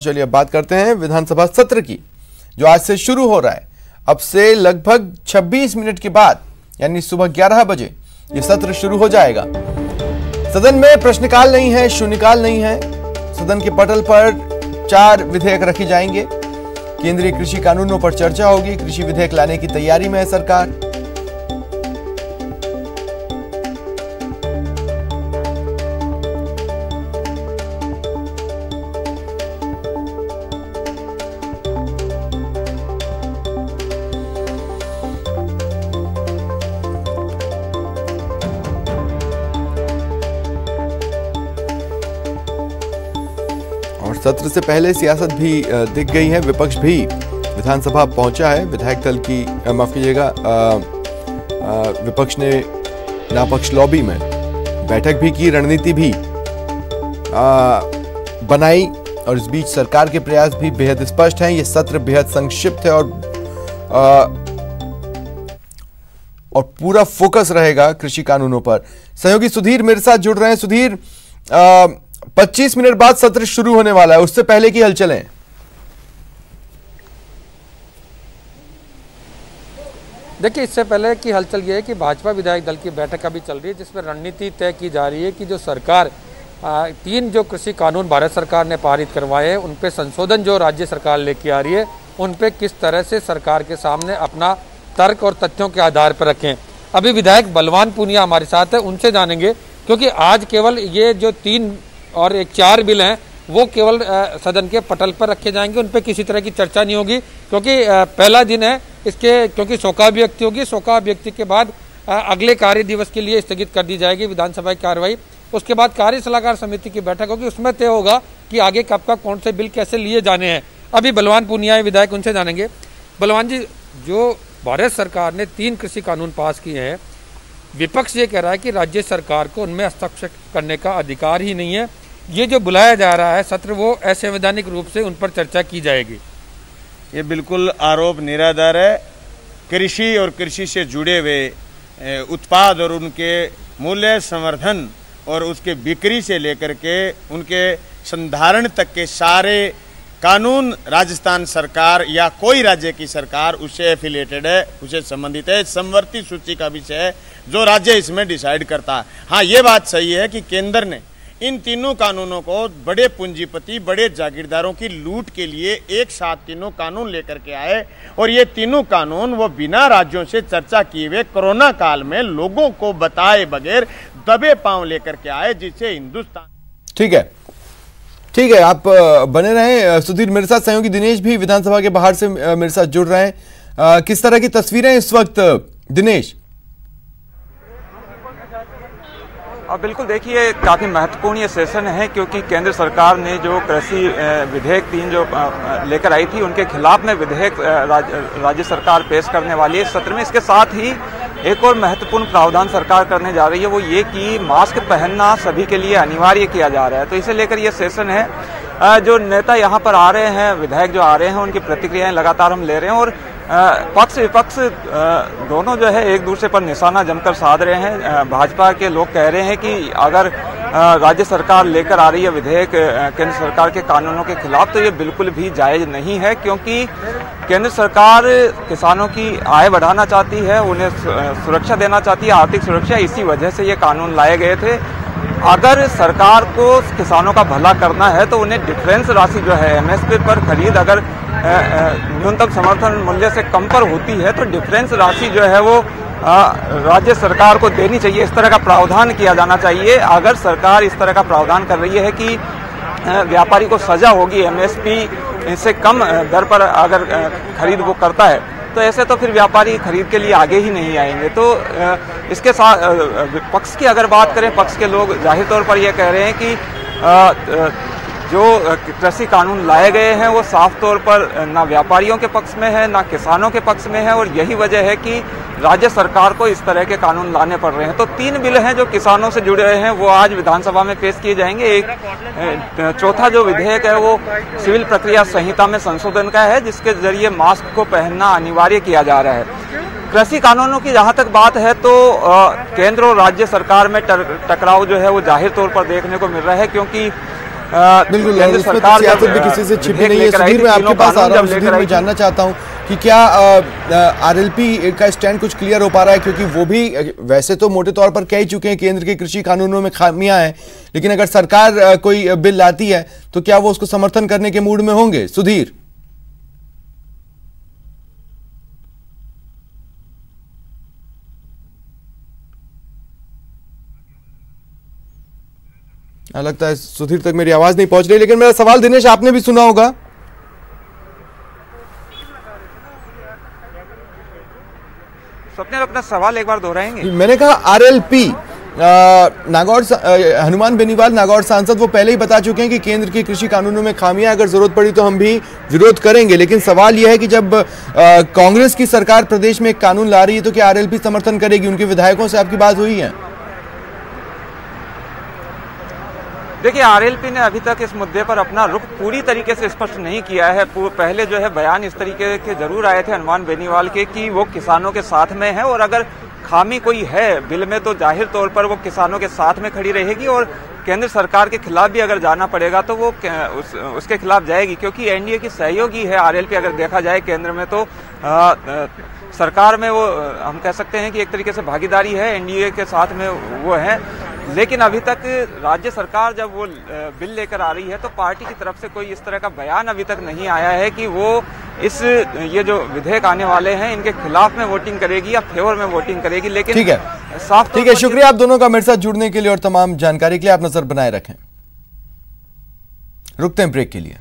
चलिए अब बात करते हैं विधानसभा सत्र की, जो आज से शुरू हो रहा है। अब से लगभग 26 मिनट के बाद यानी सुबह 11 बजे ये सत्र शुरू हो जाएगा। सदन में प्रश्नकाल नहीं है, शून्यकाल नहीं है। सदन के पटल पर 4 विधेयक रखे जाएंगे। केंद्रीय कृषि कानूनों पर चर्चा होगी। कृषि विधेयक लाने की तैयारी में है सरकार। और सत्र से पहले सियासत भी दिख गई है। विपक्ष भी विधानसभा पहुंचा है। विधायक दल की माफ कीजिएगा, विपक्ष ने नापक्ष लॉबी में बैठक भी की, रणनीति भी बनाई। और इस बीच सरकार के प्रयास भी बेहद स्पष्ट हैं। यह सत्र बेहद संक्षिप्त है और पूरा फोकस रहेगा कृषि कानूनों पर। सहयोगी सुधीर मेरे साथ जुड़ रहे हैं। सुधीर, 25 मिनट बाद सत्र शुरू होने वाला है, उससे पहले की हलचलें। देखिए, इससे पहले की हलचल ये है कि भाजपा विधायक दल की बैठक अभी चल रही है, जिसमें रणनीति तय की जा रही है कि जो सरकार 3 जो कृषि कानून भारत सरकार ने पारित करवाए हैं, उन पे संशोधन जो राज्य सरकार लेके आ रही है, उन पे किस तरह से सरकार के सामने अपना तर्क और तथ्यों के आधार पर रखें। अभी विधायक बलवान पूनिया हमारे साथ है, उनसे जानेंगे, क्योंकि आज केवल ये जो 3 और 4 बिल हैं वो केवल सदन के पटल पर रखे जाएंगे। उन पर किसी तरह की चर्चा नहीं होगी, क्योंकि पहला दिन है इसके, क्योंकि शोकाभिव्यक्ति होगी। शोकाभिव्यक्ति के बाद अगले कार्य दिवस के लिए स्थगित कर दी जाएगी विधानसभा की कार्रवाई। उसके बाद कार्य सलाहकार समिति की बैठक होगी, उसमें तय होगा कि आगे कब का कौन से बिल कैसे लिए जाने हैं। अभी बलवान पूनिया विधायक, उनसे जानेंगे। बलवान जी, जो भारत सरकार ने 3 कृषि कानून पास किए हैं, विपक्ष ये कह रहा है कि राज्य सरकार को उनमें हस्तक्षेप करने का अधिकार ही नहीं है। ये जो बुलाया जा रहा है सत्र, वो असंवैधानिक रूप से उन पर चर्चा की जाएगी। ये बिल्कुल आरोप निराधार है। कृषि और कृषि से जुड़े हुए उत्पाद और उनके मूल्य संवर्धन और उसके बिक्री से लेकर के उनके संधारण तक के सारे कानून राजस्थान सरकार या कोई राज्य की सरकार उससे एफिलिएटेड है, उससे संबंधित है। समवर्ती सूची का विषय है जो राज्य इसमें डिसाइड करता है। हाँ, ये बात सही है कि केंद्र ने इन तीनों कानूनों को बड़े पूंजीपति, बड़े जागीरदारों की लूट के लिए एक साथ तीनों कानून लेकर के आए, और ये तीनों कानून वो बिना राज्यों से चर्चा किए हुए कोरोना काल में लोगों को बताए बगैर दबे पांव लेकर के आए, जिससे हिंदुस्तान। ठीक है, आप बने रहें। सुधीर मेरे साथ सहयोगी दिनेश भी विधानसभा के बाहर से मेरे साथ जुड़ रहे हैं। किस तरह की तस्वीरें इस वक्त, दिनेश? बिल्कुल, देखिए, काफ़ी महत्वपूर्ण ये सेशन है, क्योंकि केंद्र सरकार ने जो कृषि विधेयक 3 जो लेकर आई थी, उनके खिलाफ में विधेयक राज्य सरकार पेश करने वाली है इस सत्र में। इसके साथ ही एक और महत्वपूर्ण प्रावधान सरकार करने जा रही है, वो ये कि मास्क पहनना सभी के लिए अनिवार्य किया जा रहा है। तो इसे लेकर ये सेशन है। जो नेता यहाँ पर आ रहे हैं, विधायक जो आ रहे हैं, उनकी प्रतिक्रियाएं लगातार हम ले रहे हैं, और पक्ष विपक्ष दोनों जो है एक दूसरे पर निशाना जमकर साध रहे हैं। भाजपा के लोग कह रहे हैं कि अगर राज्य सरकार लेकर आ रही है विधेयक केंद्र सरकार के कानूनों के खिलाफ, तो ये बिल्कुल भी जायज नहीं है, क्योंकि केंद्र सरकार किसानों की आय बढ़ाना चाहती है, उन्हें सुरक्षा देना चाहती है, आर्थिक सुरक्षा। इसी वजह से ये कानून लाए गए थे। अगर सरकार को किसानों का भला करना है तो उन्हें डिफरेंस राशि जो है एमएसपी पर खरीद अगर न्यूनतम समर्थन मूल्य से कम पर होती है, तो डिफरेंस राशि जो है वो राज्य सरकार को देनी चाहिए। इस तरह का प्रावधान किया जाना चाहिए। अगर सरकार इस तरह का प्रावधान कर रही है कि व्यापारी को सजा होगी एमएसपी से कम दर पर अगर खरीद वो करता है, तो ऐसे तो फिर व्यापारी खरीद के लिए आगे ही नहीं आएंगे। तो इसके साथ पक्ष की अगर बात करें, पक्ष के लोग जाहिर तौर पर यह कह रहे हैं कि जो कृषि कानून लाए गए हैं वो साफ तौर पर ना व्यापारियों के पक्ष में है, ना किसानों के पक्ष में है, और यही वजह है कि राज्य सरकार को इस तरह के कानून लाने पड़ रहे हैं। तो 3 बिल हैं जो किसानों से जुड़े हैं, वो आज विधानसभा में पेश किए जाएंगे। एक चौथा जो विधेयक है वो सिविल प्रक्रिया संहिता में संशोधन का है, जिसके जरिए मास्क को पहनना अनिवार्य किया जा रहा है। कृषि कानूनों की जहां तक बात है तो केंद्र और राज्य सरकार में टकराव जो है वो जाहिर तौर पर देखने को मिल रहा है, क्योंकि बिल्कुल, केंद्र सरकार सियासत भी किसी से छिपी नहीं है। सुधीर, मैं आपके पास आ रहा हूँ। सुधीर, मैं जानना चाहता हूँ कि क्या आरएलपी का स्टैंड कुछ क्लियर हो पा रहा है, क्योंकि वो भी वैसे तो मोटे तौर पर कह ही चुके हैं केंद्र के कृषि कानूनों में खामियां हैं, लेकिन अगर सरकार कोई बिल लाती है तो क्या वो उसको समर्थन करने के मूड में होंगे? सुधीर, लगता है सुधीर तक मेरी आवाज नहीं पहुंच रही, लेकिन मेरा सवाल दिनेश आपने भी सुना होगा। स्वप्निल, अपना सवाल एक बार दोहराएंगे? मैंने कहा आरएलपी, नागौर हनुमान बेनीवाल नागौर सांसद वो पहले ही बता चुके हैं कि केंद्र के कृषि कानूनों में खामियां, अगर जरूरत पड़ी तो हम भी विरोध करेंगे। लेकिन सवाल यह है कि जब कांग्रेस की सरकार प्रदेश में एक कानून ला रही है तो क्या आरएलपी समर्थन करेगी? उनके विधायकों से आपकी बात हुई है? देखिए, आरएलपी ने अभी तक इस मुद्दे पर अपना रुख पूरी तरीके से स्पष्ट नहीं किया है। पहले जो है बयान इस तरीके के जरूर आए थे हनुमान बेनीवाल के कि वो किसानों के साथ में है, और अगर खामी कोई है बिल में तो जाहिर तौर पर वो किसानों के साथ में खड़ी रहेगी, और केंद्र सरकार के खिलाफ भी अगर जाना पड़ेगा तो वो उसके खिलाफ जाएगी, क्योंकि एनडीए की सहयोगी है आरएलपी। अगर देखा जाए केंद्र में तो सरकार में वो हम कह सकते हैं कि एक तरीके से भागीदारी है, एनडीए के साथ में वो है। लेकिन अभी तक राज्य सरकार जब वो बिल लेकर आ रही है तो पार्टी की तरफ से कोई इस तरह का बयान अभी तक नहीं आया है कि वो ये जो विधेयक आने वाले हैं इनके खिलाफ में वोटिंग करेगी या फेवर में वोटिंग करेगी। लेकिन ठीक है, साफ ठीक है, शुक्रिया आप दोनों का मेरे साथ जुड़ने के लिए और तमाम जानकारी के लिए। आप नजर बनाए रखें। रुकते हैं ब्रेक के लिए।